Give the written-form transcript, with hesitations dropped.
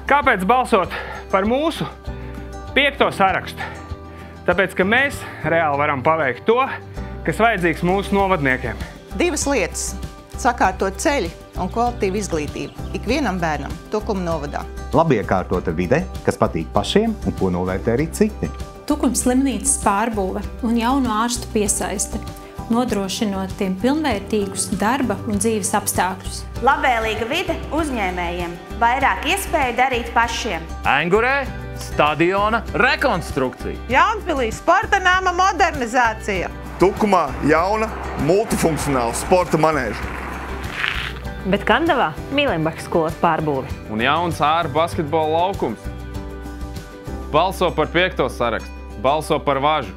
Kāpēc balsot par mūsu 5. sarakstu? Tāpēc, ka mēs reāli varam paveikt to, kas vajadzīgs mūsu novadniekiem. 2 lietas – sakārtot ceļi un kvalitīvu izglītību ikvienam bērnam Tukuma novadā. Labi iekārtota vide, kas patīk pašiem un ko novērtē arī citi. Tukuma slimnīcas pārbūve un jaunu ārstu piesaiste, nodrošinot tiem pilnvērtīgus darba un dzīves apstākļus. Labvēlīga vide uzņēmējiem, vairāk iespēju darīt pašiem. Engurē stadiona rekonstrukcija. Jaunpilī sporta nama modernizācija. Tukumā jauna multifunkcionāla sporta manēža. Bet Kandavā Mīlenbachas skolas pārbūve. Un jauns āru basketbola laukums. Balso par 5. sarakstu. Balso par Važu.